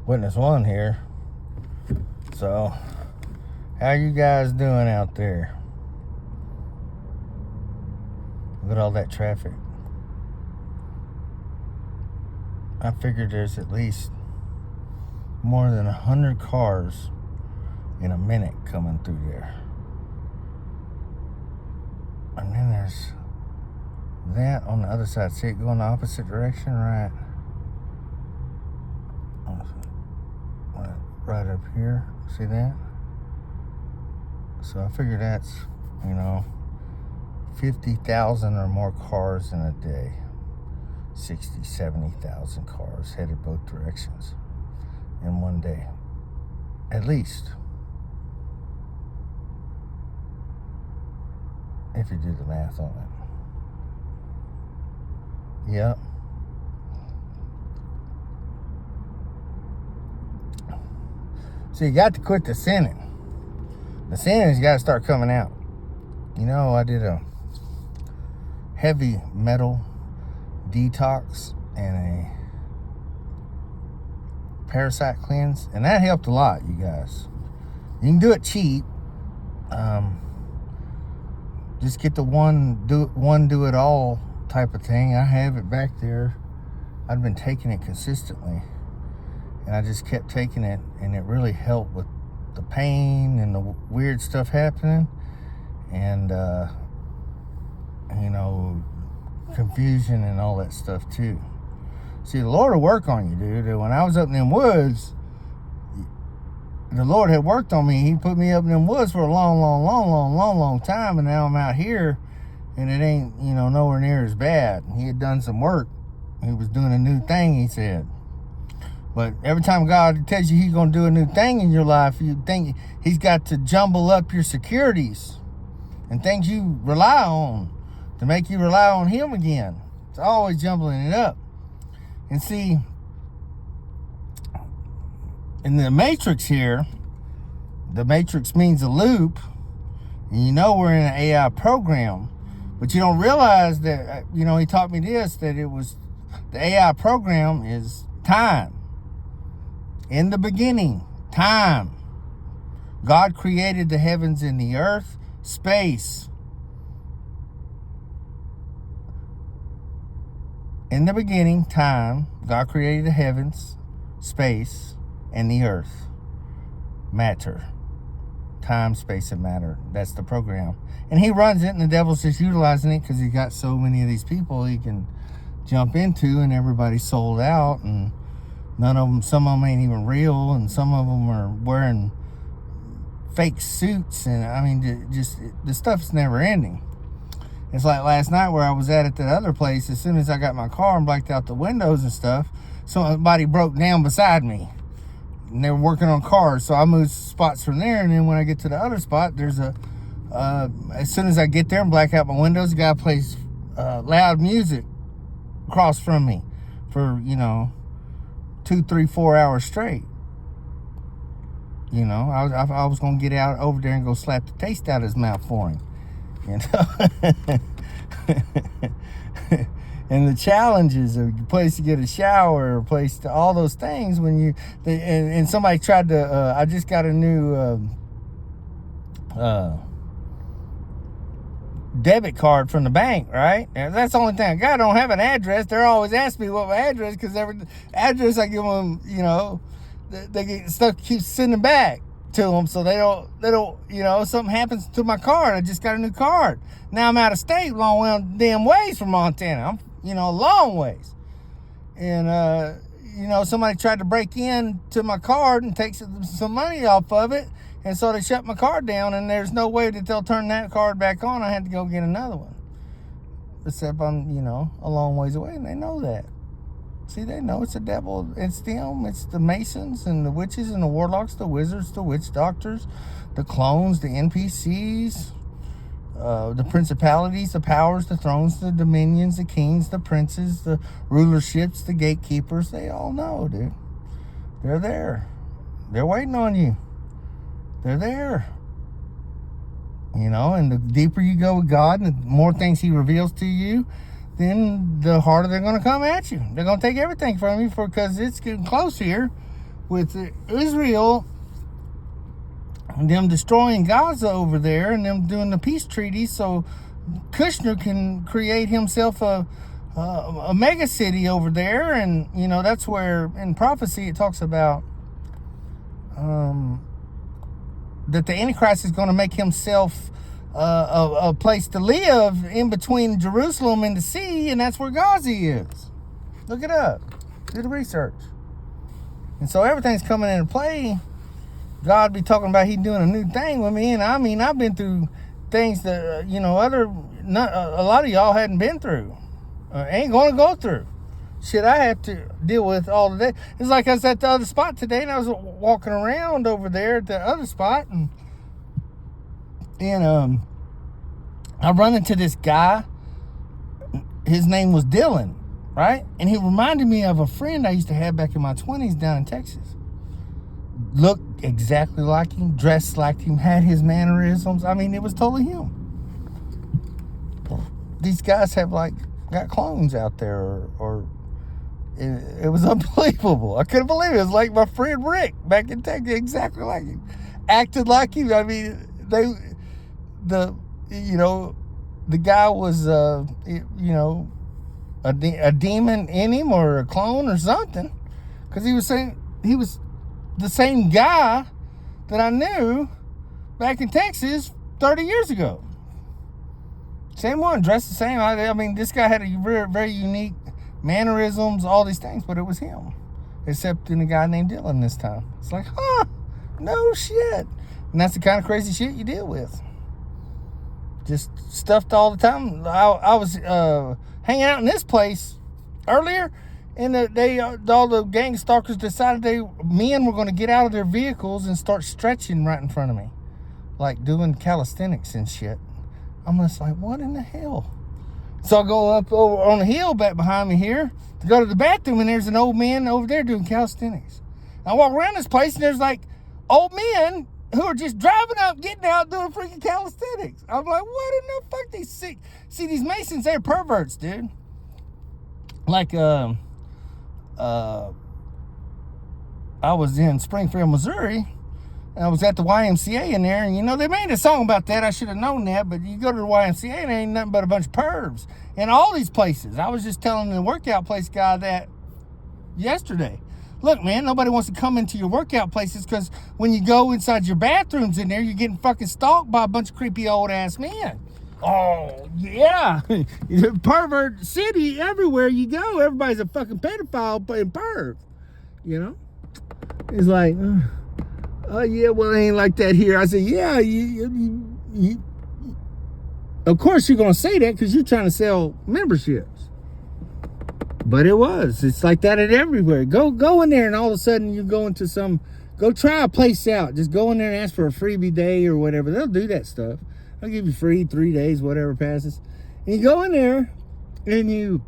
Witness One here. So, how you guys doing out there? Look at all that traffic. I figured there's at least more than 100 cars in a minute coming through there. And then there's that on the other side. See it going the opposite direction, right? Right up here. See that? So I figure that's, 50,000 or more cars in a day. 60, 70,000 cars headed both directions in one day. At least. If you do the math on it. Yep. So you got to quit the sinning. The sinning's got to start coming out. I did a heavy metal detox and a parasite cleanse, and that helped a lot, you guys. You can do it cheap. Just get the one do it all type of thing. I have it back there. I've been taking it consistently, and I just kept taking it, and it really helped with the pain and the weird stuff happening, and confusion and all that stuff too. See, the Lord will work on you, dude. When I was up in them woods, the Lord had worked on me. He put me up in them woods for a long time, and now I'm out here, and it ain't, nowhere near as bad. He had done some work. He was doing a new thing, he said. But every time God tells you he's going to do a new thing in your life, you think he's got to jumble up your securities and things you rely on to make you rely on him again. It's always jumbling it up. And see, in the matrix here, the matrix means a loop, and we're in an AI program, but you don't realize that, he taught me this, that it was, the AI program is time. In the beginning, time. God created the heavens and the earth, space. In the beginning, time. God created the heavens, space, and the earth. Matter. Time, space, and matter. That's the program. And he runs it, and the devil's just utilizing it because he's got so many of these people he can jump into, and everybody's sold out, and none of them, some of them ain't even real, and some of them are wearing fake suits, and just the stuff's never ending. It's like last night where I was at that other place. As soon as I got my car and blacked out the windows and stuff, somebody broke down beside me, and they were working on cars, so I moved spots from there, and then when I get to the other spot, there's as soon as I get there and black out my windows, the guy plays loud music across from me for 2, 3, 4 hours straight. I was gonna get out over there and go slap the taste out of his mouth for him. And the challenges of a place to get a shower, a place to all those things when and somebody tried to. I just got a new debit card from the bank, right? And that's the only thing I got. I don't have an address. They're always asking me what my address, because every address I give them, they get stuff keeps sending back to them, so they don't, something happens to my card. I just got a new card. Now I'm out of state, long damn ways from Montana. I'm, a long ways. And, somebody tried to break into my card and take some money off of it. And so they shut my card down, and there's no way that they'll turn that card back on. I had to go get another one. Except I'm, a long ways away, and they know that. See, they know it's the devil. It's them. It's the Masons and the witches and the warlocks, the wizards, the witch doctors, the clones, the NPCs, the principalities, the powers, the thrones, the dominions, the kings, the princes, the rulerships, the gatekeepers. They all know, dude. They're there. They're waiting on you. They're there. And the deeper you go with God and the more things he reveals to you, then the harder they're going to come at you. They're going to take everything from you because it's getting close here with Israel and them destroying Gaza over there and them doing the peace treaty so Kushner can create himself a mega city over there. And, you know, that's where in prophecy it talks about that the Antichrist is going to make himself a place to live in between Jerusalem and the sea, and that's where Gaza is. Look it up. Do the research. And so everything's coming into play. God be talking about he doing a new thing with me, and I mean, I've been through things that, you know, a lot of y'all hadn't been through. Ain't going to go through. Shit I had to deal with all the day. It's like I was at the other spot today, and I was walking around over there at the other spot, and I run into this guy. His name was Dylan, right? And he reminded me of a friend I used to have back in my 20s down in Texas. Looked exactly like him, dressed like him, had his mannerisms. I mean, it was totally him. These guys have got clones out there, or it was unbelievable. I couldn't believe it. It was like my friend Rick back in Texas, exactly like him, acted like him. I mean, the guy was a demon in him or a clone or something, because he was saying he was the same guy that I knew back in Texas 30 years ago. Same one, dressed the same. I mean, this guy had a very, very unique mannerisms, all these things, but it was him. Except in a guy named Dylan this time. It's like, no shit. And that's the kind of crazy shit you deal with. Just stuffed all the time. I was hanging out in this place earlier, and all the gang stalkers decided men were going to get out of their vehicles and start stretching right in front of me, like doing calisthenics and shit. I'm just like, what in the hell? So I go up over on the hill back behind me here to go to the bathroom, and there's an old man over there doing calisthenics. I walk around this place, and there's like old men who are just driving up, getting out, doing freaking calisthenics. I'm like, what in the fuck? They sick. See, these Masons, they're perverts, dude. Like, I was in Springfield, Missouri, and I was at the YMCA in there, and, you know, they made a song about that. I should have known that, but you go to the YMCA, and there ain't nothing but a bunch of pervs in all these places. I was just telling the workout place guy that yesterday. Look, man, nobody wants to come into your workout places because when you go inside your bathrooms in there, you're getting fucking stalked by a bunch of creepy old-ass men. Oh, yeah. Pervert city, everywhere you go, everybody's a fucking pedophile and perv, you know? It's like, oh, yeah, well, it ain't like that here. I said, yeah, you of course you're going to say that because you're trying to sell memberships. But it was. It's like that at everywhere. Go in there, and all of a sudden you go into go try a place out. Just go in there and ask for a freebie day or whatever. They'll do that stuff. They'll give you free 3 days, whatever passes. And you go in there, and you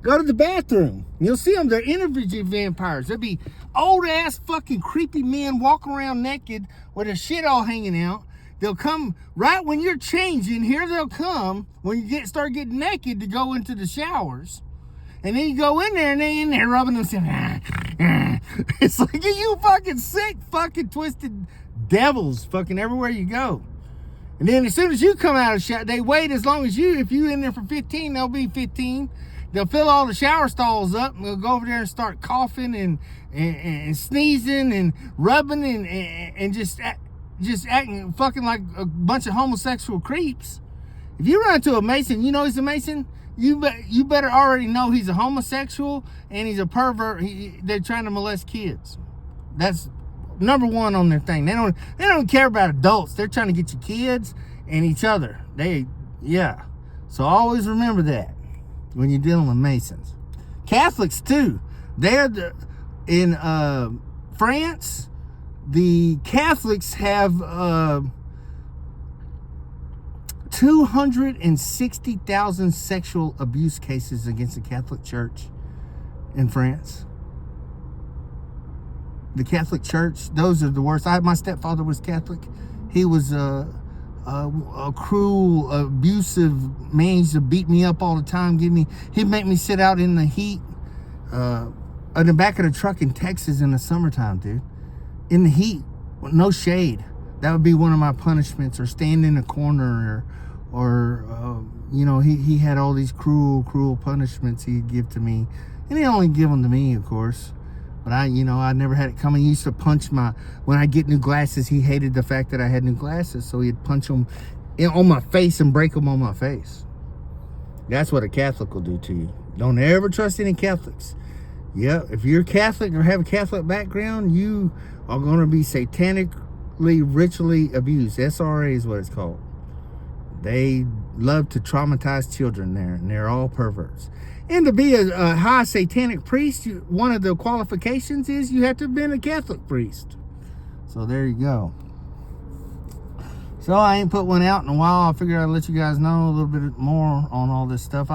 go to the bathroom. You'll see them. They're energy vampires. There'll be old-ass fucking creepy men walking around naked with their shit all hanging out. They'll come right when you're changing. Here they'll come when you start getting naked to go into the showers. And then you go in there, and they in there rubbing themselves. It's like, you fucking sick, fucking twisted devils fucking everywhere you go. And then as soon as you come out of the shower, they wait as long as you. If you in there for 15, they'll be 15. They'll fill all the shower stalls up, and they'll go over there and start coughing and sneezing and rubbing and just acting fucking like a bunch of homosexual creeps. If you run into a Mason, you know he's a Mason. You better already know he's a homosexual and he's a pervert. They're trying to molest kids. That's number one on their thing. They don't care about adults. They're trying to get your kids and each other. So always remember that when you're dealing with Masons. Catholics too. In France, the Catholics have 260,000 sexual abuse cases against the Catholic Church in France. The Catholic Church, those are the worst. My stepfather was Catholic. He was a cruel, abusive man. He used to beat me up all the time. He'd make me sit out in the heat. in the back of the truck in Texas in the summertime, dude. In the heat, no shade. That would be one of my punishments, or stand in a corner, or you know, he had all these cruel punishments he'd give to me. And he only give them to me, of course. But I never had it coming. He used to punch when I get new glasses, he hated the fact that I had new glasses. So he'd punch them on my face and break them on my face. That's what a Catholic will do to you. Don't ever trust any Catholics. Yeah, if you're Catholic or have a Catholic background, you are going to be satanically, ritually abused. SRA is what it's called. They love to traumatize children there, and they're all perverts. And to be a high satanic priest, one of the qualifications is you have to have been a Catholic priest. So there you go. So I ain't put one out in a while. I figured I'd let you guys know a little bit more on all this stuff.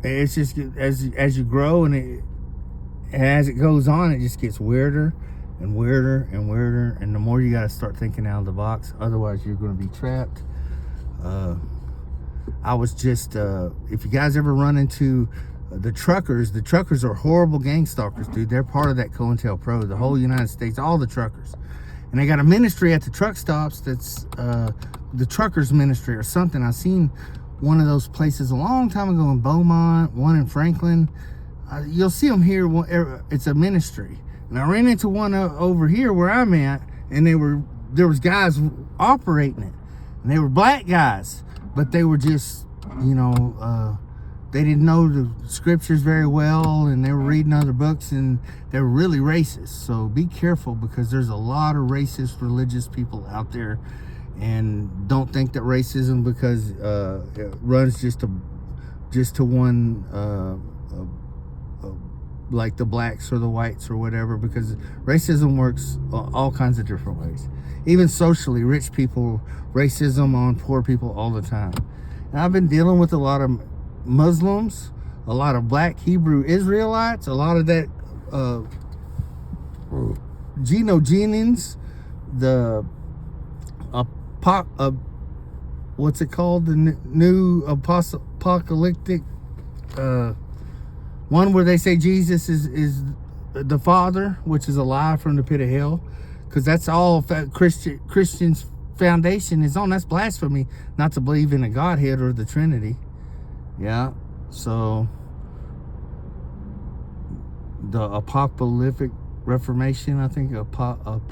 It's just as you grow and as it goes on, it just gets weirder and weirder and weirder. And the more you got to start thinking out of the box, otherwise you're going to be trapped. I was just, if you guys ever run into the truckers are horrible gang stalkers, dude. They're part of that COINTELPRO, the whole United States, all the truckers. And they got a ministry at the truck stops that's the truckers ministry or something. I seen one of those places a long time ago in Beaumont, one in Franklin. You'll see them here. It's a ministry. And I ran into one over here where I'm at, and there was guys operating it. And they were black guys, but they were just, they didn't know the scriptures very well, and they were reading other books, and they were really racist. So be careful, because there's a lot of racist religious people out there, and don't think that racism because it runs just to one like the blacks or the whites or whatever, because racism works all kinds of different ways. Even socially, rich people, racism on poor people all the time. And I've been dealing with a lot of Muslims, a lot of black Hebrew Israelites, a lot of that Geno Jennings, the what's it called, the new apocalyptic one where they say Jesus is the Father, which is a lie from the pit of hell, because that's all Christians' foundation is on. That's blasphemy, not to believe in a Godhead or the Trinity. Yeah, so the apocalyptic Reformation, I think, apostolic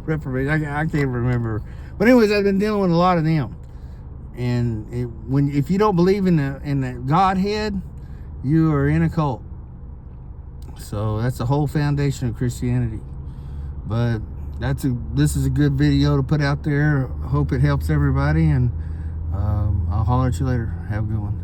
Reformation. I can't remember. But anyways, I've been dealing with a lot of them. And if you don't believe in the Godhead, you are in a cult. So that's the whole foundation of Christianity. But this is a good video to put out there. Hope it helps everybody, and I'll holler at you later. Have a good one.